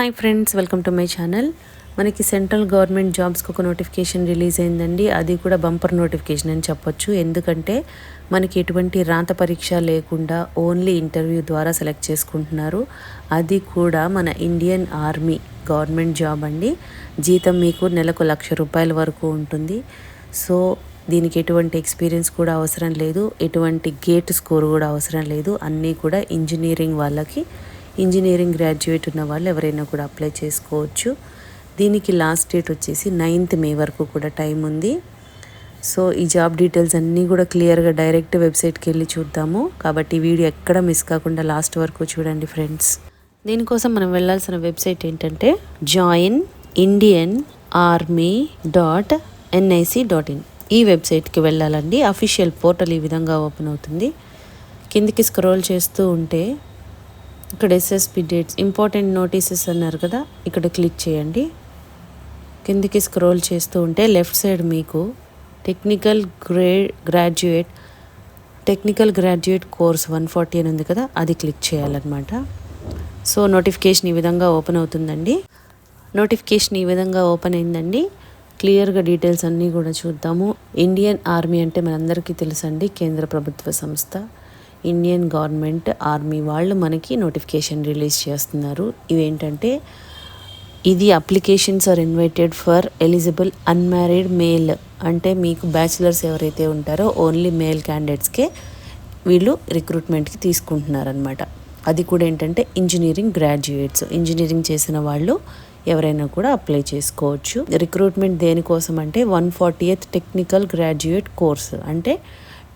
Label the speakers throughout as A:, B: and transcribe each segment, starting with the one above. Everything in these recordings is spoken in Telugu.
A: Hi friends, welcome to my channel. మనకి సెంట్రల్ గవర్నమెంట్ జాబ్స్కి ఒక నోటిఫికేషన్ రిలీజ్ అయిందండి. అది కూడా బంపర్ నోటిఫికేషన్ అని చెప్పొచ్చు. ఎందుకంటే మనకి ఎటువంటి రాత పరీక్ష లేకుండా ఓన్లీ ఇంటర్వ్యూ ద్వారా సెలెక్ట్ చేసుకుంటున్నారు. అది కూడా మన ఇండియన్ ఆర్మీ గవర్నమెంట్ జాబ్ అండి. జీతం మీకు నెలకు ₹1,00,000 వరకు ఉంటుంది. సో దీనికి ఎటువంటి ఎక్స్పీరియన్స్ కూడా అవసరం లేదు, ఎటువంటి గేట్ స్కోర్ కూడా అవసరం లేదు. అన్నీ కూడా ఇంజనీరింగ్ వాళ్ళకి, ఇంజనీరింగ్ గ్రాడ్యుయేట్ ఉన్న వాళ్ళు ఎవరైనా కూడా అప్లై చేసుకోవచ్చు. దీనికి లాస్ట్ డేట్ వచ్చేసి 9th May వరకు కూడా టైం ఉంది. సో ఈ జాబ్ డీటెయిల్స్ అన్నీ కూడా క్లియర్గా డైరెక్ట్ వెబ్సైట్కి వెళ్ళి చూద్దాము. కాబట్టి వీడియో ఎక్కడ మిస్ కాకుండా లాస్ట్ వరకు చూడండి ఫ్రెండ్స్. దీనికోసం మనం వెళ్ళాల్సిన వెబ్సైట్ ఏంటంటే joinindianarmy.nic.in. ఈ వెబ్సైట్కి వెళ్ళాలండి. అఫీషియల్ పోర్టల్ ఈ విధంగా ఓపెన్ అవుతుంది. కిందికి స్క్రోల్ చేస్తూ ఉంటే ఇక్కడ ఎస్ఎస్పి డేట్స్, ఇంపార్టెంట్ నోటీసెస్ అన్నారు కదా, ఇక్కడ క్లిక్ చేయండి. కిందికి స్క్రోల్ చేస్తూ ఉంటే లెఫ్ట్ సైడ్ మీకు టెక్నికల్ గ్రాడ్యుయేట్ కోర్స్ 140 అని ఉంది కదా, అది క్లిక్ చేయాలన్నమాట. సో నోటిఫికేషన్ ఈ విధంగా ఓపెన్ అవుతుందండి. నోటిఫికేషన్ ఈ విధంగా ఓపెన్ అయిందండి. క్లియర్గా డీటెయిల్స్ అన్నీ కూడా చూద్దాము. ఇండియన్ ఆర్మీ అంటే మనందరికీ తెలుసండి, కేంద్ర ప్రభుత్వ సంస్థ. ఇండియన్ గవర్నమెంట్ ఆర్మీ వాళ్ళు మనకి నోటిఫికేషన్ రిలీజ్ చేస్తున్నారు. ఇవేంటంటే ఇది applications are invited for eligible unmarried male, అంటే మీకు బ్యాచిలర్స్ ఎవరైతే ఉంటారో ఓన్లీ మేల్ క్యాండిడేట్స్కే వీళ్ళు రిక్రూట్మెంట్కి తీసుకుంటున్నారనమాట. అది కూడా ఏంటంటే ఇంజనీరింగ్ గ్రాడ్యుయేట్స్, ఇంజనీరింగ్ చేసిన వాళ్ళు ఎవరైనా కూడా అప్లై చేసుకోవచ్చు. రిక్రూట్మెంట్ దేనికోసం అంటే 140th టెక్నికల్ గ్రాడ్యుయేట్ కోర్స్, అంటే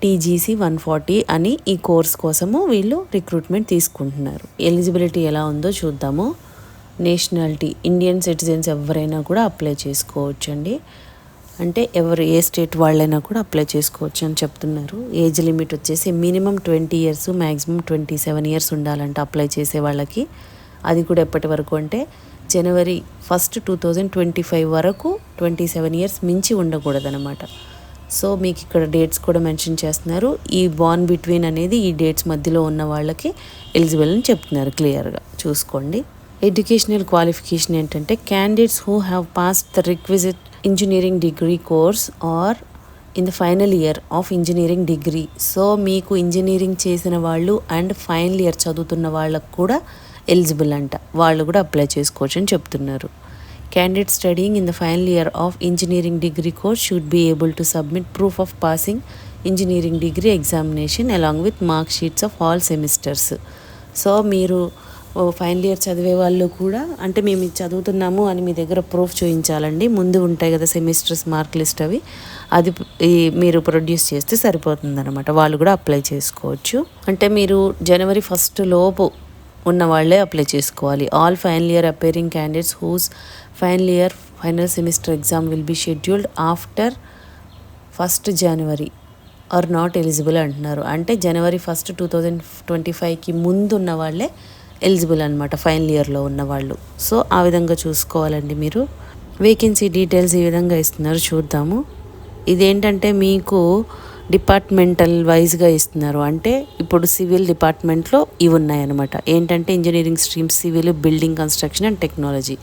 A: TGC 140 అని ఈ కోర్స్ కోసము వీళ్ళు రిక్రూట్మెంట్ తీసుకుంటున్నారు. ఎలిజిబిలిటీ ఎలా ఉందో చూద్దాము. నేషనాలిటీ ఇండియన్ సిటిజన్స్ ఎవరైనా కూడా అప్లై చేసుకోవచ్చు అండి. అంటే ఎవరు ఏ స్టేట్ వాళ్ళైనా కూడా అప్లై చేసుకోవచ్చు అని చెప్తున్నారు. ఏజ్ లిమిట్ వచ్చేసి మినిమం 20 years, మ్యాక్సిమం 27 years ఉండాలంట అప్లై చేసే వాళ్ళకి. అది కూడా ఎప్పటి వరకు అంటే January 1st, 2025 వరకు 27 years మించి ఉండకూడదన్నమాట. సో మీకు ఇక్కడ డేట్స్ కూడా మెన్షన్ చేస్తున్నారు. ఈ బాన్ బిట్వీన్ అనేది ఈ డేట్స్ మధ్యలో ఉన్న వాళ్ళకి ఎలిజిబుల్ అని చెప్తున్నారు. క్లియర్గా చూసుకోండి. ఎడ్యుకేషనల్ క్వాలిఫికేషన్ ఏంటంటే candidates who have passed the requisite engineering degree course or in the final year of engineering degree. So మీకు ఇంజనీరింగ్ చేసిన వాళ్ళు అండ్ ఫైనల్ ఇయర్ చదువుతున్న వాళ్ళకు కూడా ఎలిజిబుల్ అంట, వాళ్ళు కూడా అప్లై చేసుకోవచ్చు అని చెప్తున్నారు. Candidates studying in the final year of engineering degree course should be able to submit proof of passing engineering degree examination along with mark sheets of all semesters. So మీరు ఫైనల్ ఇయర్ చదివే వాళ్ళు కూడా, అంటే మేము ఇది చదువుతున్నాము అని మీ దగ్గర ప్రూఫ్ చూపించాలండి. ముందు ఉంటాయి కదా సెమిస్టర్స్ మార్క్ లిస్ట్, అవి అది మీరు ప్రొడ్యూస్ చేస్తే సరిపోతుందన్నమాట. వాళ్ళు కూడా అప్లై చేసుకోవచ్చు. అంటే మీరు January 1st లోపు ఉన్న వాళ్ళే అప్లై చేసుకోవాలి. All final year appearing candidates whose final semester exam will be scheduled after 1st January are not eligible అంటున్నారు. అంటే January 1st, 2025కి ముందు ఉన్న వాళ్ళే ఎలిజిబుల్ అనమాట, ఫైనల్ ఇయర్లో ఉన్నవాళ్ళు. సో ఆ విధంగా చూసుకోవాలండి మీరు. వేకెన్సీ డీటెయిల్స్ ఈ విధంగా ఇస్తున్నారు, చూద్దాము. ఇదేంటంటే మీకు డిపార్ట్మెంటల్ వైజ్గా ఇస్తున్నారు. అంటే ఇప్పుడు సివిల్ డిపార్ట్మెంట్లో ఇవి ఉన్నాయన్నమాట. ఏంటంటే engineering streams civil, building construction and technology.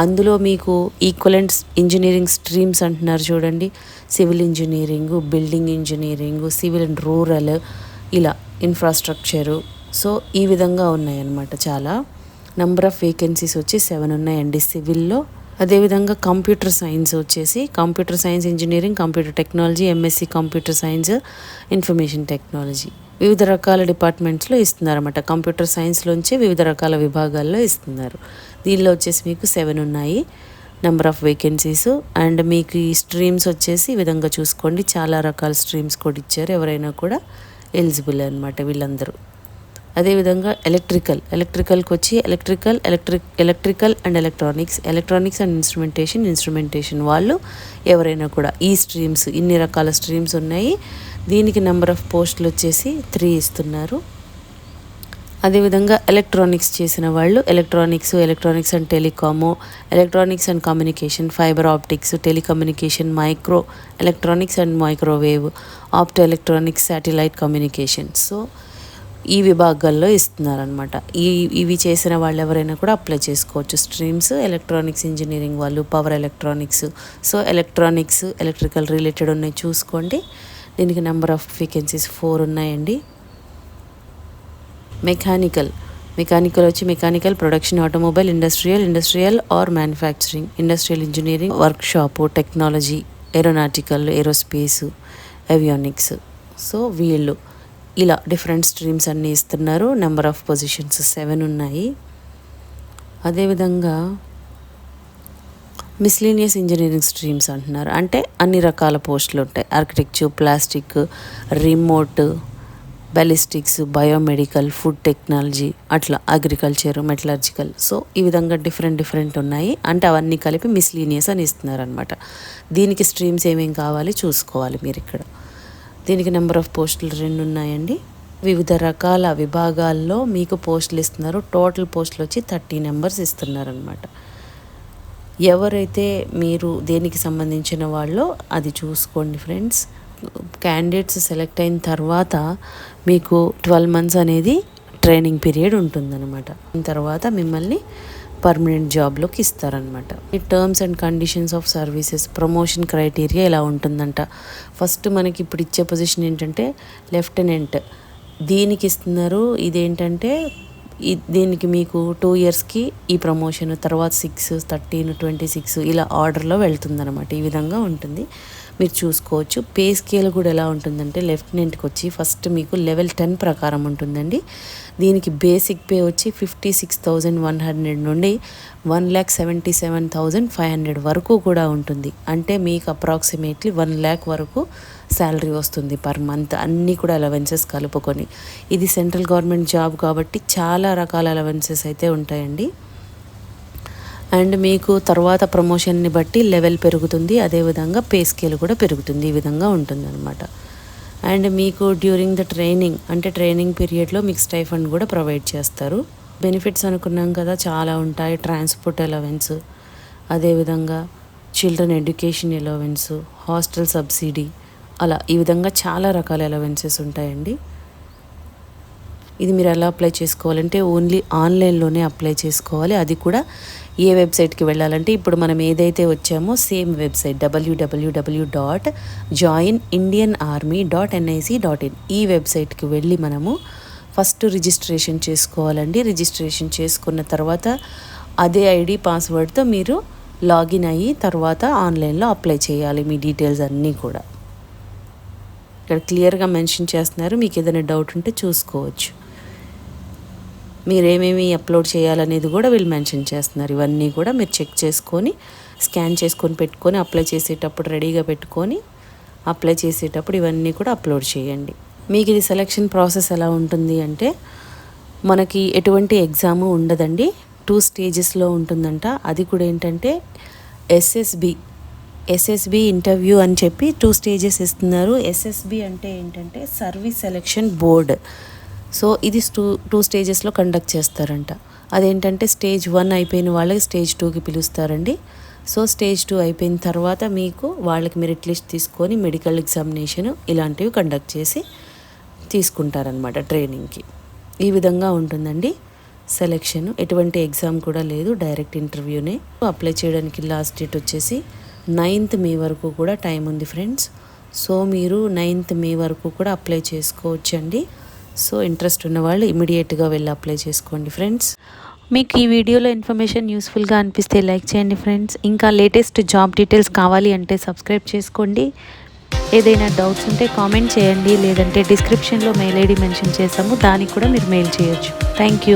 A: అందులో మీకు ఈక్వలెంట్ ఇంజనీరింగ్ స్ట్రీమ్స్ అంటున్నారు చూడండి. Civil engineering, building engineering, civil and rural, ఇలా ఇన్ఫ్రాస్ట్రక్చరు. సో ఈ విధంగా ఉన్నాయన్నమాట. చాలా నెంబర్ ఆఫ్ వేకెన్సీస్ వచ్చి 7 ఉన్నాయండి సివిల్లో. అదేవిధంగా కంప్యూటర్ సైన్స్ వచ్చేసి computer science engineering, computer technology, MSc computer science, information technology, వివిధ రకాల డిపార్ట్మెంట్స్లో ఇస్తున్నారన్నమాట. కంప్యూటర్ సైన్స్లోంచి వివిధ రకాల విభాగాల్లో ఇస్తున్నారు. దీనిలో వచ్చేసి మీకు 7 ఉన్నాయి నెంబర్ ఆఫ్ వేకెన్సీస్. అండ్ మీకు ఈ స్ట్రీమ్స్ వచ్చేసి ఈ విధంగా చూసుకోండి. చాలా రకాల స్ట్రీమ్స్ కూడా ఇచ్చారు. ఎవరైనా కూడా ఎలిజిబుల్ అనమాట వీళ్ళందరూ. అదేవిధంగా ఎలక్ట్రికల్కి వచ్చి electrical and electronics and instrumentation వాళ్ళు ఎవరైనా కూడా ఈ స్ట్రీమ్స్, ఇన్ని రకాల స్ట్రీమ్స్ ఉన్నాయి. దీనికి నెంబర్ ఆఫ్ పోస్టులు వచ్చేసి 3 ఇస్తున్నారు. అదేవిధంగా ఎలక్ట్రానిక్స్ చేసిన వాళ్ళు electronics and telecom, electronics and communication, fibre optics, telecommunication, micro electronics and microwave, opto electronics, satellite communication. So ఈ విభాగాల్లో ఇస్తున్నారనమాట. ఇవి చేసిన వాళ్ళు ఎవరైనా కూడా అప్లై చేసుకోవచ్చు. స్ట్రీమ్స్ ఎలక్ట్రానిక్స్ ఇంజనీరింగ్ వాళ్ళు, power electronics, so electronics electrical related ఉన్నాయి చూసుకోండి. దీనికి నెంబర్ ఆఫ్ వేకెన్సీస్ 4 ఉన్నాయండి. మెకానికల్ వచ్చి mechanical, production, automobile, industrial or manufacturing, industrial engineering, workshop, technology, aeronautical, aerospace, avionics. So వీళ్ళు ఇలా డిఫరెంట్ స్ట్రీమ్స్ అన్నీ ఇస్తున్నారు. నెంబర్ ఆఫ్ పొజిషన్స్ 7 ఉన్నాయి. అదేవిధంగా మిస్లీనియస్ ఇంజనీరింగ్ స్ట్రీమ్స్ అంటున్నారు. అంటే అన్ని రకాల పోస్టులు ఉంటాయి. Architecture, plastic, remote, ballistics, biomedical, food technology, అట్లా అగ్రికల్చర్, మెటలర్జికల్. సో ఈ విధంగా డిఫరెంట్ ఉన్నాయి. అంటే అవన్నీ కలిపి మిస్లీనియస్ అని ఇస్తున్నారు అనమాట. దీనికి స్ట్రీమ్స్ ఏమేమి కావాలి చూసుకోవాలి మీరు ఇక్కడ. దీనికి నెంబర్ ఆఫ్ పోస్టులు 2 ఉన్నాయండి. వివిధ రకాల విభాగాల్లో మీకు పోస్టులు ఇస్తున్నారు. టోటల్ పోస్టులు వచ్చి 30 నెంబర్స్ ఇస్తున్నారనమాట. ఎవరైతే మీరు దేనికి సంబంధించిన వాళ్ళో అది చూసుకోండి ఫ్రెండ్స్. క్యాండిడేట్స్ సెలెక్ట్ అయిన తర్వాత మీకు 12 months అనేది ట్రైనింగ్ పీరియడ్ ఉంటుందన్నమాట. తర్వాత మిమ్మల్ని పర్మనెంట్ జాబ్లోకి ఇస్తారనమాట. ఈ terms and conditions of services, promotion criteria ఇలా ఉంటుందంట. ఫస్ట్ మనకి ఇప్పుడు ఇచ్చే పొజిషన్ ఏంటంటే లెఫ్టినెంట్, దీనికి ఇస్తున్నారు. ఇదేంటంటే దీనికి మీకు 2 yearsకి ఈ ప్రమోషన్, తర్వాత 6, 13, 26 ఇలా ఆర్డర్లో వెళ్తుందన్నమాట. ఈ విధంగా ఉంటుంది, మీరు చూసుకోవచ్చు. పే స్కేల్ కూడా ఎలా ఉంటుందంటే లెఫ్టినెంట్కి వచ్చి ఫస్ట్ మీకు లెవెల్ 10 ప్రకారం ఉంటుందండి. దీనికి బేసిక్ పే వచ్చి 56,100 నుండి 1,77,500 వరకు కూడా ఉంటుంది. అంటే మీకు అప్రాక్సిమేట్లీ 1 lakh వరకు శాలరీ వస్తుంది పర్ మంత్, అన్నీ కూడా అలవెన్సెస్ కలుపుకొని. ఇది సెంట్రల్ గవర్నమెంట్ జాబ్ కాబట్టి చాలా రకాల అలవెన్సెస్ అయితే ఉంటాయండి. అండ్ మీకు తర్వాత ప్రమోషన్ని బట్టి లెవెల్ పెరుగుతుంది, అదేవిధంగా పే స్కేల్ కూడా పెరుగుతుంది. ఈ విధంగా ఉంటుందన్నమాట. అండ్ మీకు డ్యూరింగ్ ద ట్రైనింగ్, అంటే ట్రైనింగ్ పీరియడ్లో మీకు స్టైఫండ్ కూడా ప్రొవైడ్ చేస్తారు. బెనిఫిట్స్ అనుకున్నాం కదా, చాలా ఉంటాయి. ట్రాన్స్పోర్ట్ అలవెన్స్, అదేవిధంగా children education allowance, hostel subsidy, అలా ఈ విధంగా చాలా రకాల అలవెన్సెస్ ఉంటాయండి. ఇది మీరు ఎలా అప్లై చేసుకోవాలంటే ఓన్లీ ఆన్లైన్లోనే అప్లై చేసుకోవాలి. అది కూడా ఏ వెబ్సైట్కి వెళ్ళాలంటే ఇప్పుడు మనం ఏదైతే వచ్చామో సేమ్ వెబ్సైట్ www.joinindianarmy.nic.in ఈ వెబ్సైట్కి వెళ్ళి మనము ఫస్ట్ రిజిస్ట్రేషన్ చేసుకోవాలండి. రిజిస్ట్రేషన్ చేసుకున్న తర్వాత అదే ఐడి పాస్వర్డ్తో మీరు లాగిన్ అయ్యి తర్వాత ఆన్లైన్లో అప్లై చేయాలి. మీ డీటెయిల్స్ అన్నీ కూడా ఇక్కడ క్లియర్గా మెన్షన్ చేస్తున్నారు. మీకు ఏదైనా డౌట్ ఉంటే చూసుకోవచ్చు. మీరేమేమి అప్లోడ్ చేయాలనేది కూడా వీళ్ళు మెన్షన్ చేస్తున్నారు. ఇవన్నీ కూడా మీరు చెక్ చేసుకొని స్కాన్ చేసుకొని పెట్టుకొని అప్లై చేసేటప్పుడు రెడీగా పెట్టుకొని అప్లై చేసేటప్పుడు ఇవన్నీ కూడా అప్లోడ్ చేయండి. మీకు ఇది సెలెక్షన్ ప్రాసెస్ ఎలా ఉంటుంది అంటే మనకి ఎటువంటి ఎగ్జాము ఉండదండి. 2 stagesలో ఉంటుందంట. అది కూడా ఏంటంటే ఎస్ఎస్బి ఇంటర్వ్యూ అని చెప్పి 2 stages ఇస్తున్నారు. ఎస్ఎస్బి అంటే ఏంటంటే సర్వీస్ సెలెక్షన్ బోర్డ్. సో ఇది 2 stagesలో కండక్ట్ చేస్తారంట. అదేంటంటే స్టేజ్ 1 అయిపోయిన వాళ్ళకి స్టేజ్ 2కి పిలుస్తారండి. సో స్టేజ్ 2 అయిపోయిన తర్వాత మీకు వాళ్ళకి మెరిట్ లిస్ట్ తీసుకొని మెడికల్ ఎగ్జామినేషన్ ఇలాంటివి కండక్ట్ చేసి తీసుకుంటారనమాట ట్రైనింగ్కి. ఈ విధంగా ఉంటుందండి సెలెక్షన్. ఎటువంటి ఎగ్జామ్ కూడా లేదు, డైరెక్ట్ ఇంటర్వ్యూనే. అప్లై చేయడానికి లాస్ట్ డేట్ వచ్చేసి 9th May వరకు కూడా టైం ఉంది ఫ్రెండ్స్. సో మీరు 9th May వరకు కూడా అప్లై చేసుకోవచ్చండి. సో ఇంట్రెస్ట్ ఉన్న వాళ్ళు ఇమీడియట్గా వెళ్ళి అప్లై చేసుకోండి ఫ్రెండ్స్. మీకు ఈ వీడియోలో ఇన్ఫర్మేషన్ యూస్ఫుల్గా అనిపిస్తే లైక్ చేయండి ఫ్రెండ్స్. ఇంకా లేటెస్ట్ జాబ్ డీటెయిల్స్ కావాలి అంటే సబ్స్క్రైబ్ చేసుకోండి. ఏదైనా డౌట్స్ ఉంటే కామెంట్ చేయండి, లేదంటే డిస్క్రిప్షన్లో మెయిల్ ఐడి మెన్షన్ చేసాము, దానికి కూడా మీరు మెయిల్ చేయొచ్చు. Thank you.